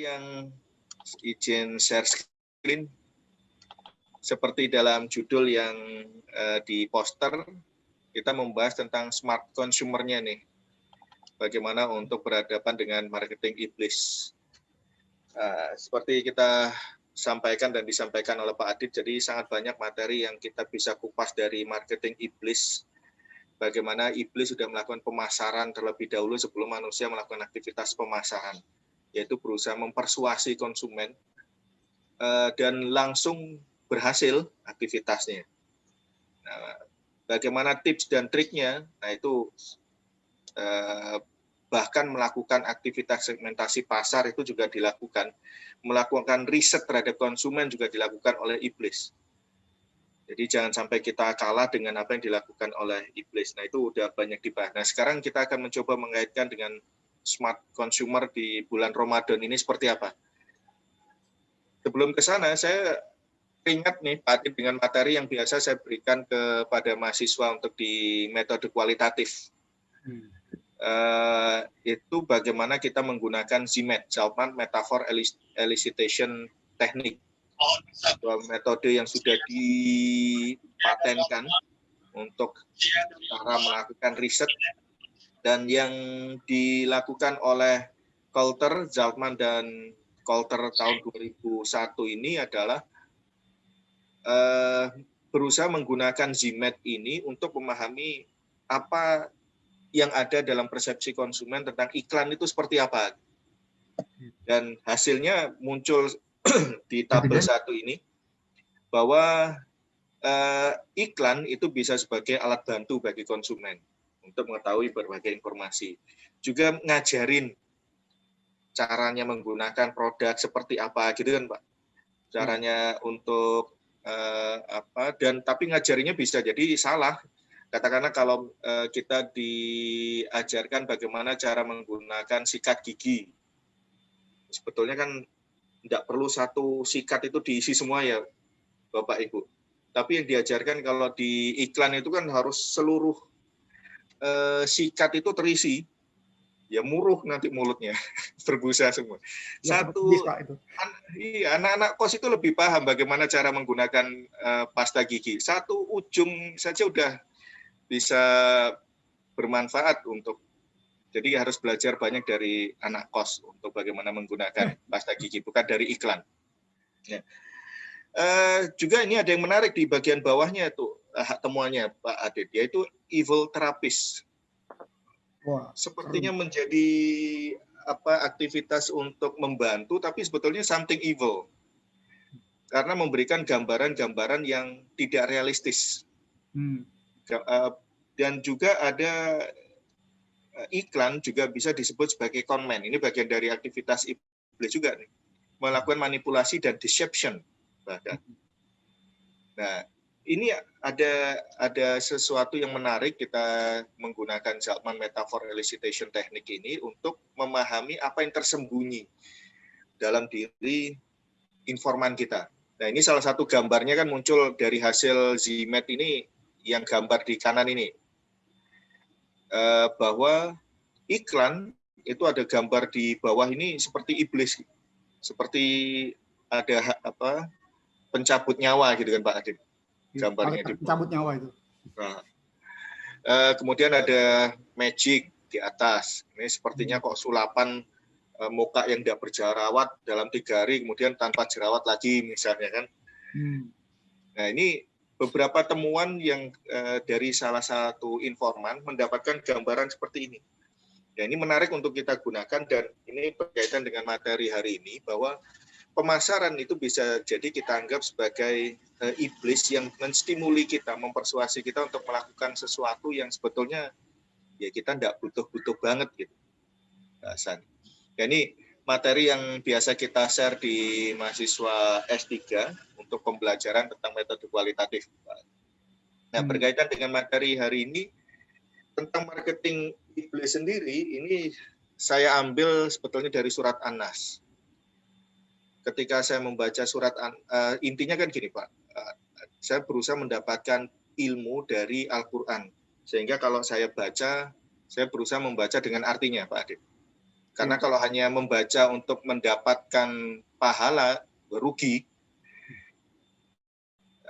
yang izin share screen. Seperti dalam judul yang di poster, kita membahas tentang smart consumer-nya nih. Bagaimana untuk berhadapan dengan marketing iblis. Seperti kita sampaikan dan disampaikan oleh Pak Adit, jadi sangat banyak materi yang kita bisa kupas dari marketing iblis. Bagaimana iblis sudah melakukan pemasaran terlebih dahulu sebelum manusia melakukan aktivitas pemasaran, yaitu berusaha mempersuasi konsumen dan langsung berhasil aktivitasnya. Nah, bagaimana tips dan triknya? Nah, itu bahkan melakukan aktivitas segmentasi pasar itu juga dilakukan. Melakukan riset terhadap konsumen juga dilakukan oleh iblis. Jadi jangan sampai kita kalah dengan apa yang dilakukan oleh iblis. Nah, itu udah banyak dibahas. Nah, sekarang kita akan mencoba mengaitkan dengan smart consumer di bulan Ramadan ini seperti apa. Sebelum ke sana, saya ingat nih Pak Adit dengan materi yang biasa saya berikan kepada mahasiswa untuk di metode kualitatif. Itu bagaimana kita menggunakan ZMAT, Zalman Metaphor Elicitation Technique. Sebuah metode yang sudah dipatenkan untuk cara melakukan riset dan yang dilakukan oleh Coulter, Zalman dan Coulter tahun 2001 ini adalah berusaha menggunakan ZMAT ini untuk memahami apa yang ada dalam persepsi konsumen tentang iklan itu seperti apa. Dan hasilnya muncul di tabel 1 ini, bahwa iklan itu bisa sebagai alat bantu bagi konsumen untuk mengetahui berbagai informasi. Juga ngajarin caranya menggunakan produk seperti apa, gitu kan Pak. Caranya untuk dan tapi ngajarinya bisa jadi salah. Katakanlah kalau kita diajarkan bagaimana cara menggunakan sikat gigi, sebetulnya kan tidak perlu satu sikat itu diisi semua ya Bapak Ibu. Tapi yang diajarkan kalau di iklan itu kan harus seluruh sikat itu terisi. Ya muruh nanti mulutnya, berbusa semua. Ya, anak-anak kos itu lebih paham bagaimana cara menggunakan pasta gigi. Satu ujung saja udah bisa bermanfaat untuk. Jadi harus belajar banyak dari anak kos untuk bagaimana menggunakan pasta gigi, bukan dari iklan. Ya. Juga ini ada yang menarik di bagian bawahnya itu temuannya Pak Adit, yaitu evil therapist. Wah, sepertinya menjadi aktivitas untuk membantu, tapi sebetulnya something evil karena memberikan gambaran-gambaran yang tidak realistis. Dan juga ada iklan juga bisa disebut sebagai conman. Ini bagian dari aktivitas iblis juga nih, melakukan manipulasi dan deception bahkan. Nah, ini ada sesuatu yang menarik kita menggunakan Zalman Metaphor Elicitation Technique ini untuk memahami apa yang tersembunyi dalam diri informan kita. Nah, ini salah satu gambarnya kan muncul dari hasil ZMAT ini, yang gambar di kanan ini. Bahwa iklan itu ada gambar di bawah ini seperti iblis. Seperti ada pencabut nyawa gitu kan Pak Adit. Gambarnya di cabut nyawa itu. Nah, kemudian ada magic di atas. Ini sepertinya kok sulapan muka yang tidak berjerawat dalam 3 hari, kemudian tanpa jerawat lagi misalnya kan. Nah, ini beberapa temuan yang dari salah satu informan mendapatkan gambaran seperti ini. Ya, ini menarik untuk kita gunakan, dan ini berkaitan dengan materi hari ini, bahwa pemasaran itu bisa jadi kita anggap sebagai iblis yang menstimuli kita, mempersuasi kita untuk melakukan sesuatu yang sebetulnya ya kita tidak butuh-butuh banget gitu. Bahasan. Ya, ini materi yang biasa kita share di mahasiswa S3 untuk pembelajaran tentang metode kualitatif. Nah, berkaitan dengan materi hari ini tentang marketing iblis sendiri, ini saya ambil sebetulnya dari surat An-Nas. Ketika saya membaca surat intinya kan gini Pak, saya berusaha mendapatkan ilmu dari Al-Quran, sehingga kalau saya baca, saya berusaha membaca dengan artinya Pak Adit. Karena kalau hanya membaca untuk mendapatkan pahala, rugi.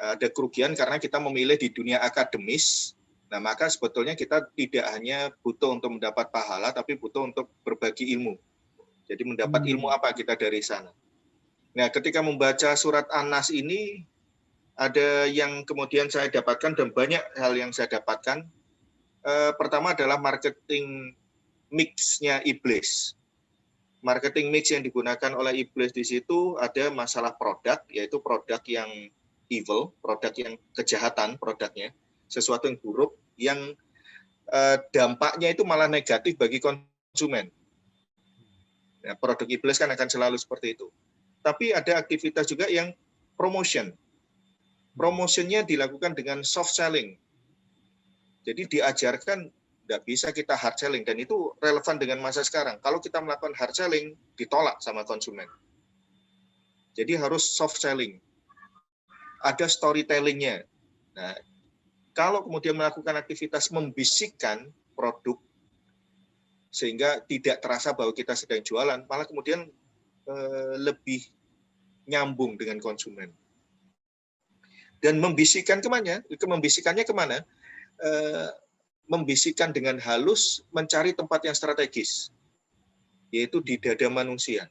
Ada kerugian karena kita memilih di dunia akademis. Nah, maka sebetulnya kita tidak hanya butuh untuk mendapat pahala, tapi butuh untuk berbagi ilmu. Jadi mendapat ilmu apa kita dari sana. Nah, ketika membaca surat An-Nas ini, ada yang kemudian saya dapatkan dan banyak hal yang saya dapatkan. Pertama adalah marketing mix-nya iblis. Marketing mix yang digunakan oleh iblis di situ ada masalah produk, yaitu produk yang evil, produk yang kejahatan produknya, sesuatu yang buruk, yang dampaknya itu malah negatif bagi konsumen. Nah, produk iblis kan akan selalu seperti itu. Tapi ada aktivitas juga yang promotion. Promotionnya dilakukan dengan soft selling. Jadi diajarkan tidak bisa kita hard selling, dan itu relevan dengan masa sekarang. Kalau kita melakukan hard selling, ditolak sama konsumen. Jadi harus soft selling. Ada storytelling-nya. Nah, kalau kemudian melakukan aktivitas membisikkan produk, sehingga tidak terasa bahwa kita sedang jualan, malah kemudian lebih nyambung dengan konsumen. Dan membisikkan kemana? Membisikannya kemana? Membisikkan dengan halus mencari tempat yang strategis, yaitu di dada manusia.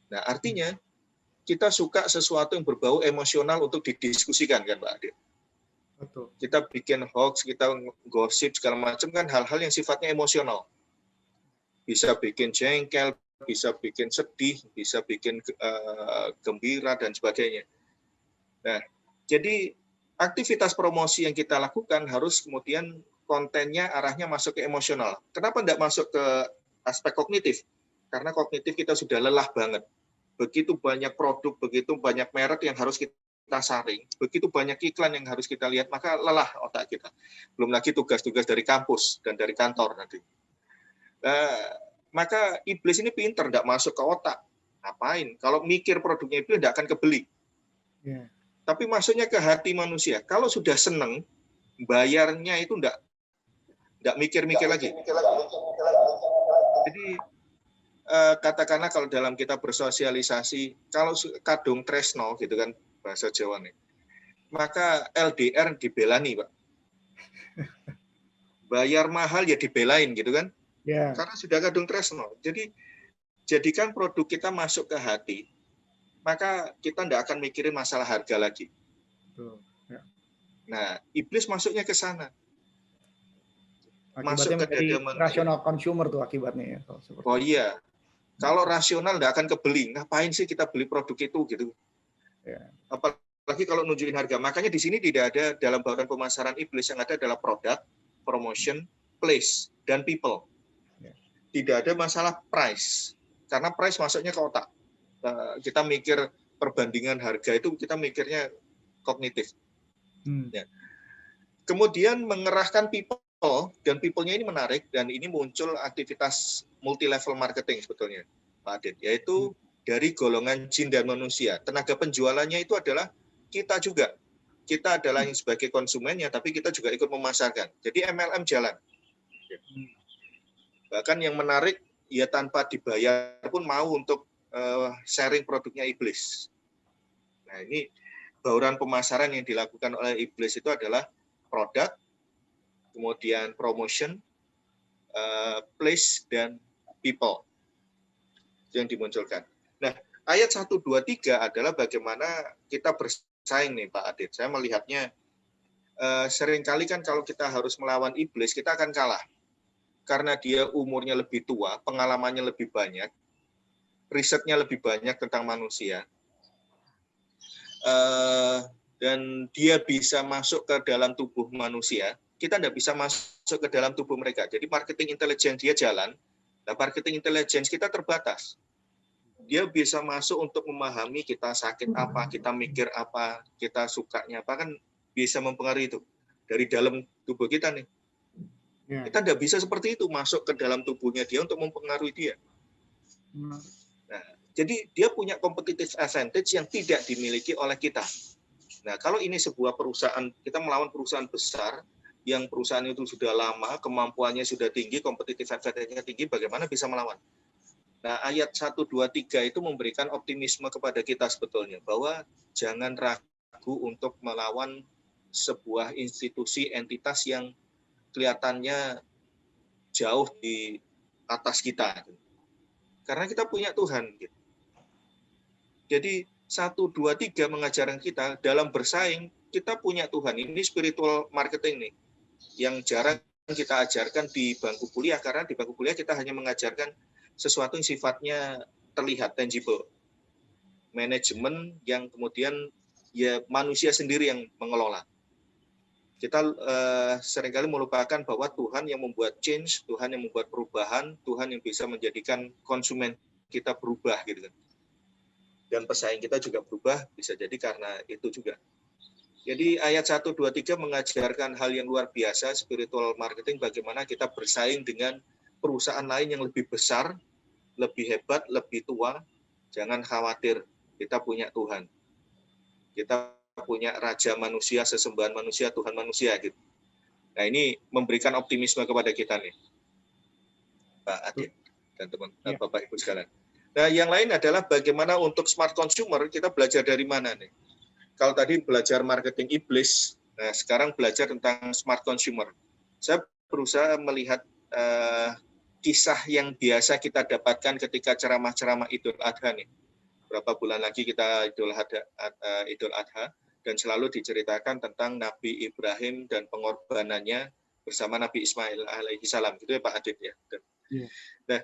Nah, artinya kita suka sesuatu yang berbau emosional untuk didiskusikan, kan Pak Adit? Betul. Kita bikin hoax, kita gosip segala macam kan hal-hal yang sifatnya emosional. Bisa bikin jengkel, bisa bikin sedih, bisa bikin gembira dan sebagainya. Nah, jadi aktivitas promosi yang kita lakukan harus kemudian kontennya arahnya masuk ke emosional. Kenapa tidak masuk ke aspek kognitif? Karena kognitif kita sudah lelah banget. Begitu banyak produk, begitu banyak merek yang harus kita saring, begitu banyak iklan yang harus kita lihat, maka lelah otak kita. Belum lagi tugas-tugas dari kampus dan dari kantor nanti. Maka iblis ini pinter, tidak masuk ke otak. Ngapain? Kalau mikir produknya itu tidak akan kebeli. Yeah. Tapi masuknya ke hati manusia. Kalau sudah seneng, bayarnya itu tidak mikir-mikir lagi. Jadi katakanlah kalau dalam kita bersosialisasi, kalau kadung tresno gitu kan bahasa Jawa nih, maka LDR dibelani, Pak. Bayar mahal ya dibelain gitu kan? Yeah. Karena sudah kadung tresno. Jadi jadikan produk kita masuk ke hati, maka kita tidak akan mikirin masalah harga lagi. Yeah. Nah, iblis masuknya ke sana. Masuk ke dada manusia. Rasional consumer tuh akibatnya ya. Oh iya. Kalau rasional nggak akan kebeli. Ngapain sih kita beli produk itu gitu? Ya. Apalagi kalau nunjukin harga. Makanya di sini tidak ada dalam bauran pemasaran iblis, yang ada adalah produk, promotion, place, dan people. Ya. Tidak ada masalah price. Karena price masuknya ke otak. Kita mikir perbandingan harga itu kita mikirnya kognitif. Ya. Kemudian mengerahkan people. Dan people-nya ini menarik, dan ini muncul aktivitas multi-level marketing sebetulnya, Pak Adit, yaitu dari golongan jin dan manusia. Tenaga penjualannya itu adalah kita juga. Kita adalah yang sebagai konsumennya, tapi kita juga ikut memasarkan. Jadi MLM jalan. Bahkan yang menarik, ya tanpa dibayar pun mau untuk sharing produknya iblis. Nah, ini bauran pemasaran yang dilakukan oleh iblis itu adalah produk, kemudian promotion, place, dan people yang dimunculkan. Nah, ayat 1, 2, 3 adalah bagaimana kita bersaing nih Pak Adit. Saya melihatnya seringkali kan kalau kita harus melawan iblis, kita akan kalah. Karena dia umurnya lebih tua, pengalamannya lebih banyak, risetnya lebih banyak tentang manusia, dan dia bisa masuk ke dalam tubuh manusia. Kita tidak bisa masuk ke dalam tubuh mereka. Jadi marketing intelligence dia jalan, nah marketing intelligence kita terbatas. Dia bisa masuk untuk memahami kita sakit apa, kita mikir apa, kita sukanya apa, kan bisa mempengaruhi itu. Dari dalam tubuh kita nih. Kita tidak bisa seperti itu, masuk ke dalam tubuhnya dia untuk mempengaruhi dia. Nah, jadi dia punya competitive advantage yang tidak dimiliki oleh kita. Nah, kalau ini sebuah perusahaan, kita melawan perusahaan besar, yang perusahaan itu sudah lama, kemampuannya sudah tinggi, kompetitif advantage-nya tinggi, bagaimana bisa melawan? Nah, ayat 1, 2, 3 itu memberikan optimisme kepada kita sebetulnya, bahwa jangan ragu untuk melawan sebuah institusi, entitas yang kelihatannya jauh di atas kita. Karena kita punya Tuhan. Jadi 1, 2, 3 mengajarkan kita dalam bersaing, kita punya Tuhan. Ini spiritual marketing nih, yang jarang kita ajarkan di bangku kuliah, karena di bangku kuliah kita hanya mengajarkan sesuatu yang sifatnya terlihat, tangible. Manajemen yang kemudian ya manusia sendiri yang mengelola. Kita seringkali melupakan bahwa Tuhan yang membuat change, Tuhan yang membuat perubahan, Tuhan yang bisa menjadikan konsumen kita berubah gitu kan. Dan pesaing kita juga berubah, bisa jadi karena itu juga. Jadi ayat 1, 2, 3 mengajarkan hal yang luar biasa, spiritual marketing, bagaimana kita bersaing dengan perusahaan lain yang lebih besar, lebih hebat, lebih tua. Jangan khawatir, kita punya Tuhan. Kita punya Raja manusia, sesembahan manusia, Tuhan manusia. Gitu. Nah, ini memberikan optimisme kepada kita nih, Pak Adit dan teman Bapak Ibu sekalian. Nah, yang lain adalah bagaimana untuk smart consumer, kita belajar dari mana nih? Kalau tadi belajar marketing iblis, nah sekarang belajar tentang smart consumer. Saya berusaha melihat kisah yang biasa kita dapatkan ketika ceramah-ceramah Idul Adha nih. Berapa bulan lagi kita Idul Adha, dan selalu diceritakan tentang Nabi Ibrahim dan pengorbanannya bersama Nabi Ismail alaihi salam, gitu ya Pak Adit ya. Nah,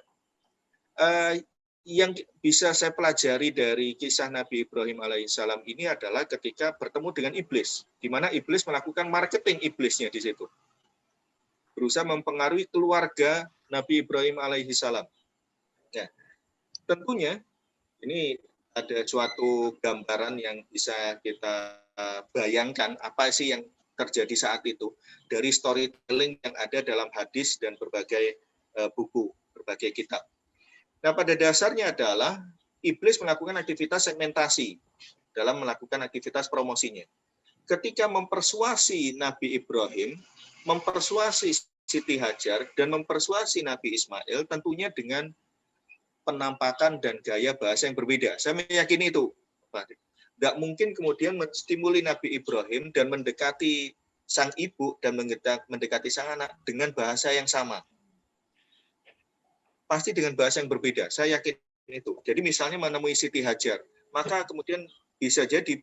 yang bisa saya pelajari dari kisah Nabi Ibrahim alaihissalam ini adalah ketika bertemu dengan iblis, di mana iblis melakukan marketing iblisnya di situ, berusaha mempengaruhi keluarga Nabi Ibrahim alaihissalam. Nah, tentunya ini ada suatu gambaran yang bisa kita bayangkan apa sih yang terjadi saat itu dari storytelling yang ada dalam hadis dan berbagai buku, berbagai kitab. Nah, pada dasarnya adalah iblis melakukan aktivitas segmentasi dalam melakukan aktivitas promosinya. Ketika mempersuasi Nabi Ibrahim, mempersuasi Siti Hajar, dan mempersuasi Nabi Ismail, tentunya dengan penampakan dan gaya bahasa yang berbeda. Saya meyakini itu. Tidak mungkin kemudian menstimuli Nabi Ibrahim dan mendekati sang ibu dan mendekati sang anak dengan bahasa yang sama. Pasti dengan bahasa yang berbeda. Saya yakin itu. Jadi misalnya menemui Siti Hajar, maka kemudian bisa jadi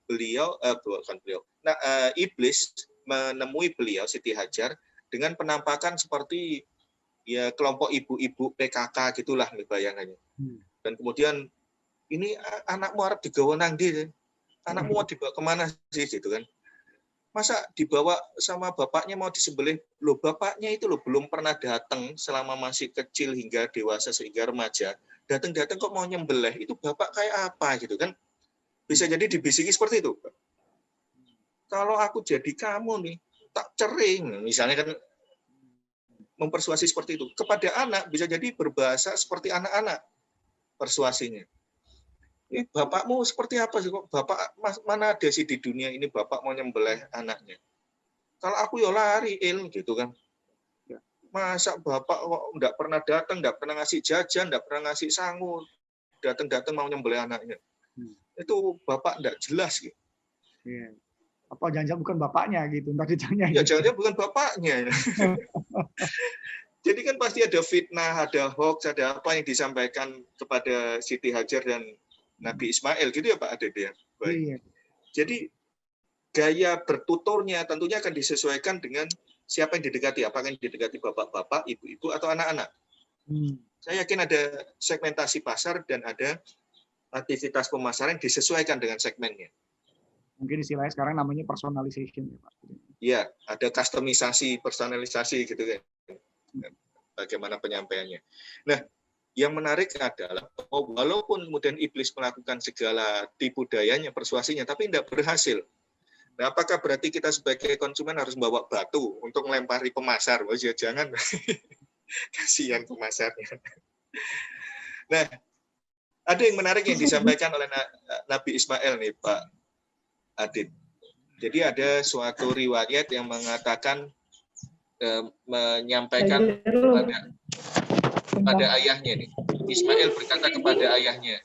iblis menemui beliau Siti Hajar dengan penampakan seperti ya kelompok ibu-ibu PKK gitulah bayangannya. Dan kemudian ini anakmu harap digawa nang ndi? Anakmu mau dibawa kemana sih gitu kan? Masa dibawa sama bapaknya mau disembelih? Loh, bapaknya itu loh belum pernah datang selama masih kecil hingga dewasa sehingga remaja. Datang-datang kok mau nyembelih? Itu bapak kayak apa gitu kan? Bisa jadi dibisiki seperti itu. Kalau aku jadi kamu nih, tak cering. Misalnya kan mempersuasi seperti itu. Kepada anak bisa jadi berbahasa seperti anak-anak persuasinya. Ini bapakmu seperti apa sih kok? Bapak mana ada sih di dunia ini bapak mau nyembelih anaknya? Kalau aku ya lari gitu kan. Masa bapak kok enggak pernah datang, enggak pernah ngasih jajan, enggak pernah ngasih sangu, datang-datang mau nyembelih anaknya. Itu bapak enggak jelas gitu. Apa jangan-jangan bukan bapaknya gitu, entar ditanya. Ya jangan-jangan bukan bapaknya. Jadi kan pasti ada fitnah, ada hoax, ada apa yang disampaikan kepada Siti Hajar dan Nabi Ismail gitu ya Pak Adit ya. Baik. Iya. Jadi gaya bertuturnya tentunya akan disesuaikan dengan siapa yang didekati, apakah yang didekati bapak-bapak, ibu-ibu atau anak-anak. Saya yakin ada segmentasi pasar dan ada aktivitas pemasaran yang disesuaikan dengan segmennya. Mungkin istilahnya sekarang namanya personalization ya Pak. Iya, ada customisasi, personalisasi gitu kan. Bagaimana penyampaiannya. Nah, yang menarik adalah walaupun kemudian iblis melakukan segala tipu dayanya, persuasinya, tapi tidak berhasil. Nah, apakah berarti kita sebagai konsumen harus membawa batu untuk melempari pemasar? Oh, ya, jangan. Kasihan pemasarnya. Nah, ada yang menarik yang disampaikan oleh Nabi Ismail nih, Pak Adit. Jadi ada suatu riwayat yang mengatakan menyampaikan pada ayahnya nih. Ismail berkata kepada ayahnya,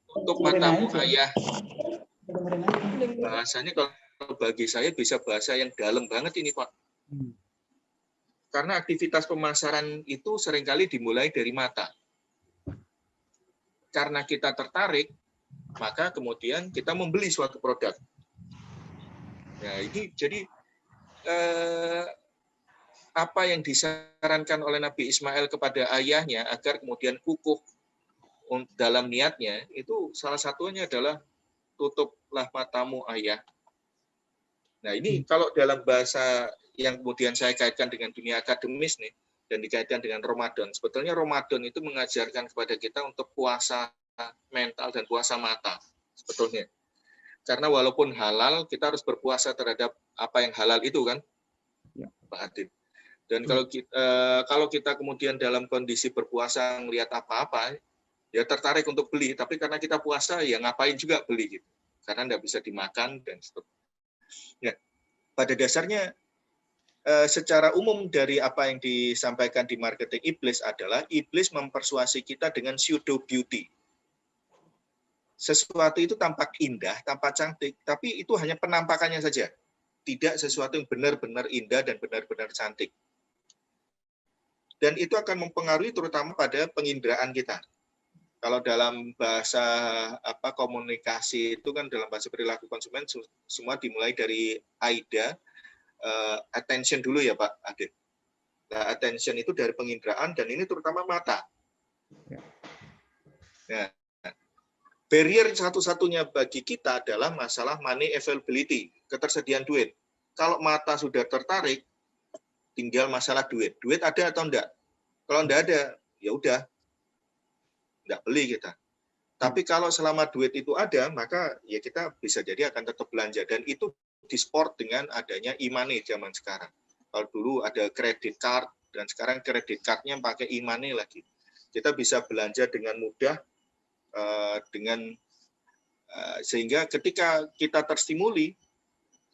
"Tutup matamu, ayah." Bahasanya kalau bagi saya bisa bahasa yang dalam banget ini, Pak. Karena aktivitas pemasaran itu seringkali dimulai dari mata. Karena kita tertarik, maka kemudian kita membeli suatu produk. Nah, ini jadi apa yang disarankan oleh Nabi Ismail kepada ayahnya agar kemudian kukuh dalam niatnya, itu salah satunya adalah tutuplah matamu, ayah. Nah, ini kalau dalam bahasa yang kemudian saya kaitkan dengan dunia akademis nih, dan dikaitkan dengan Ramadan. Sebetulnya Ramadan itu mengajarkan kepada kita untuk puasa mental dan puasa mata, sebetulnya. Karena walaupun halal, kita harus berpuasa terhadap apa yang halal itu kan, Pak Adit. Dan kalau kita kemudian dalam kondisi berpuasa melihat apa-apa, ya tertarik untuk beli. Tapi karena kita puasa, ya ngapain juga beli gitu. Karena nggak bisa dimakan dan seterusnya. Ya, pada dasarnya secara umum dari apa yang disampaikan di marketing iblis adalah iblis mempersuasi kita dengan pseudo beauty. Sesuatu itu tampak indah, tampak cantik, tapi itu hanya penampakannya saja. Tidak sesuatu yang benar-benar indah dan benar-benar cantik. Dan itu akan mempengaruhi terutama pada penginderaan kita. Kalau dalam bahasa komunikasi itu kan dalam bahasa perilaku konsumen semua dimulai dari AIDA, attention dulu ya Pak Adit. Nah, attention itu dari penginderaan dan ini terutama mata. Nah, barrier satu-satunya bagi kita adalah masalah money availability, ketersediaan duit. Kalau mata sudah tertarik, tinggal masalah duit. Duit ada atau enggak? Kalau enggak ada, ya udah, enggak beli kita. Tapi kalau selama duit itu ada, maka ya kita bisa jadi akan tetap belanja. Dan itu disport dengan adanya e-money zaman sekarang. Kalau dulu ada credit card, dan sekarang credit card-nya pakai e-money lagi. Kita bisa belanja dengan mudah, sehingga ketika kita terstimuli,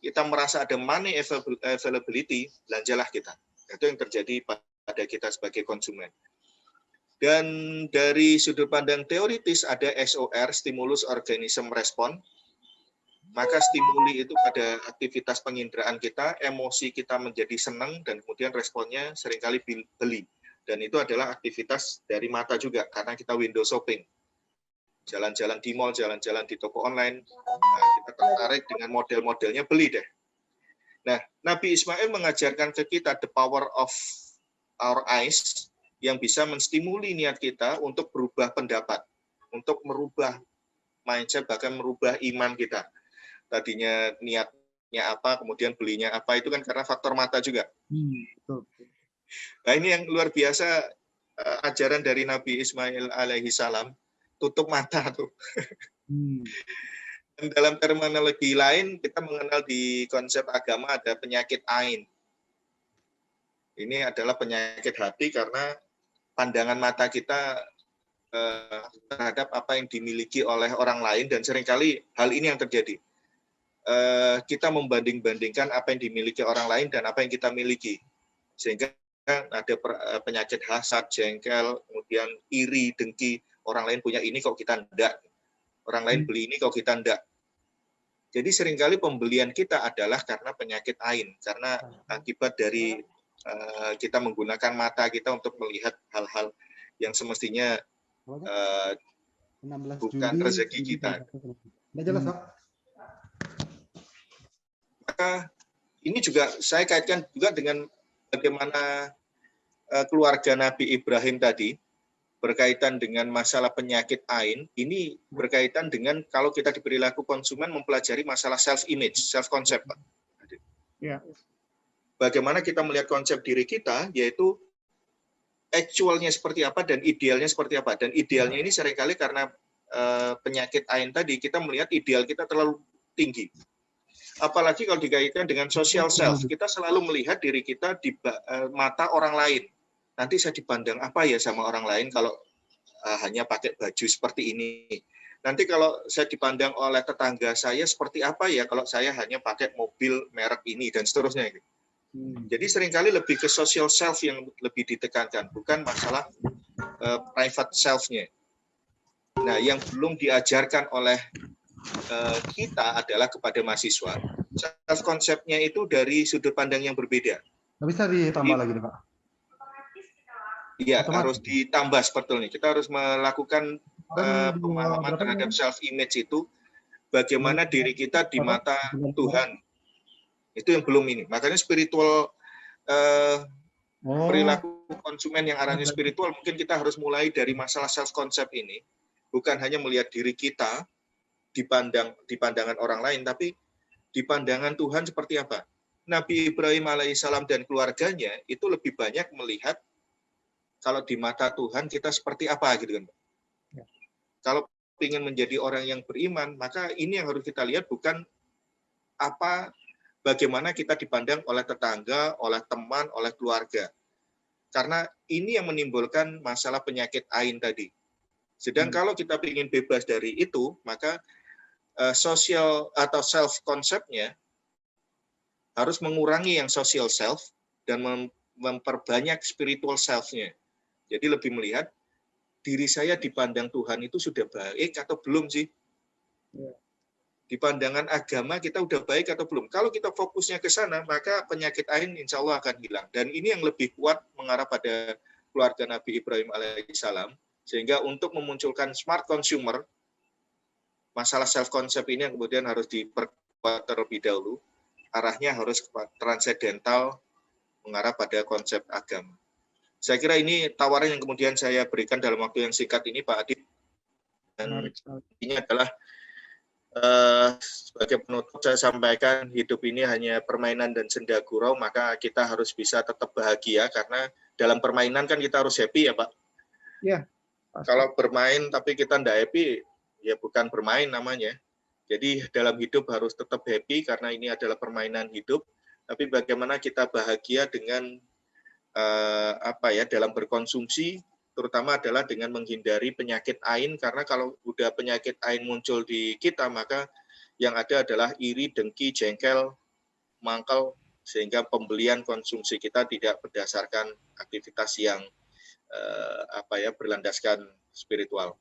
kita merasa ada money availability, belanjalah kita. Itu yang terjadi pada kita sebagai konsumen. Dan dari sudut pandang teoritis ada SOR, stimulus organism response. Maka stimuli itu pada aktivitas penginderaan kita, emosi kita menjadi senang, dan kemudian responnya seringkali beli. Dan itu adalah aktivitas dari mata juga, karena kita window shopping. Jalan-jalan di mall, jalan-jalan di toko online, kita tertarik dengan model-modelnya, beli deh. Nah, Nabi Ismail mengajarkan ke kita the power of our eyes, yang bisa menstimuli niat kita untuk berubah pendapat, untuk merubah mindset, bahkan merubah iman kita. Tadinya niatnya apa, kemudian belinya apa, itu kan karena faktor mata juga. Nah, ini yang luar biasa, ajaran dari Nabi Ismail alaihi salam, tutup mata tuh. Dan dalam terminologi lain, kita mengenal di konsep agama ada penyakit ain. Ini adalah penyakit hati karena pandangan mata kita terhadap apa yang dimiliki oleh orang lain, dan seringkali hal ini yang terjadi. Kita membanding-bandingkan apa yang dimiliki orang lain dan apa yang kita miliki. Sehingga ada penyakit hasad, jengkel, kemudian iri, dengki. Orang lain punya ini kok kita enggak. Orang lain beli ini kok kita enggak. Jadi seringkali pembelian kita adalah karena penyakit ain. Karena akibat dari kita menggunakan mata kita untuk melihat hal-hal yang semestinya bukan rezeki kita. Maka ini juga saya kaitkan juga dengan bagaimana keluarga Nabi Ibrahim tadi berkaitan dengan masalah penyakit ain. Ini berkaitan dengan kalau kita diberi perilaku konsumen mempelajari masalah self-image, self-concept. Ya. Bagaimana kita melihat konsep diri kita, yaitu actualnya seperti apa dan idealnya seperti apa. Dan idealnya ini seringkali karena penyakit ain tadi, kita melihat ideal kita terlalu tinggi. Apalagi kalau dikaitkan dengan social self, kita selalu melihat diri kita di mata orang lain. Nanti saya dipandang apa ya sama orang lain kalau hanya pakai baju seperti ini. Nanti kalau saya dipandang oleh tetangga saya seperti apa ya kalau saya hanya pakai mobil merek ini dan seterusnya. Jadi seringkali lebih ke social self yang lebih ditekankan, bukan masalah private self-nya. Nah, yang belum diajarkan oleh kita adalah kepada mahasiswa. Self konsepnya itu dari sudut pandang yang berbeda. Nggak bisa ditambah lagi nih, Pak? Iya, Otomatis. harus ditambah sebetulnya. Kita harus melakukan pemahaman terhadap self image itu, bagaimana diri kita di mata Tuhan. Itu yang belum ini. Makanya spiritual perilaku konsumen yang arahnya spiritual, mungkin kita harus mulai dari masalah self concept ini. Bukan hanya melihat diri kita di pandangan orang lain, tapi di pandangan Tuhan seperti apa. Nabi Ibrahim alaihissalam dan keluarganya itu lebih banyak melihat kalau di mata Tuhan kita seperti apa gitu kan. Ya. Kalau ingin menjadi orang yang beriman, maka ini yang harus kita lihat, bukan bagaimana kita dipandang oleh tetangga, oleh teman, oleh keluarga. Karena ini yang menimbulkan masalah penyakit ain tadi. Sedang kalau kita ingin bebas dari itu, maka sosial atau self konsepnya harus mengurangi yang social self dan memperbanyak spiritual self-nya. Jadi lebih melihat diri saya dipandang Tuhan itu sudah baik atau belum sih? Di pandangan agama kita udah baik atau belum? Kalau kita fokusnya ke sana, maka penyakit ain insya Allah akan hilang. Dan ini yang lebih kuat mengarah pada keluarga Nabi Ibrahim alaihissalam. Sehingga untuk memunculkan smart consumer, masalah self-concept ini yang kemudian harus diperkuat terlebih dahulu. Arahnya harus transendental, mengarah pada konsep agama. Saya kira ini tawaran yang kemudian saya berikan dalam waktu yang singkat ini, Pak Adit. Dan ini adalah sebagai penutup saya sampaikan, hidup ini hanya permainan dan senda gurau, maka kita harus bisa tetap bahagia, karena dalam permainan kan kita harus happy ya Pak. Iya. Kalau bermain tapi kita tidak happy, ya bukan bermain namanya. Jadi dalam hidup harus tetap happy, karena ini adalah permainan hidup. Tapi bagaimana kita bahagia dengan dalam berkonsumsi, terutama adalah dengan menghindari penyakit ain, karena kalau udah penyakit ain muncul di kita, maka yang ada adalah iri, dengki, jengkel, mangkal, sehingga pembelian konsumsi kita tidak berdasarkan aktivitas yang berlandaskan spiritual.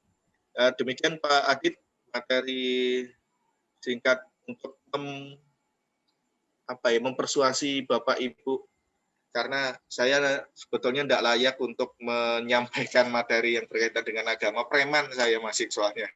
Demikian Pak Adit, materi singkat untuk mempersuasi Bapak Ibu, karena saya sebetulnya tidak layak untuk menyampaikan materi yang berkaitan dengan agama. Preman saya masih soalnya.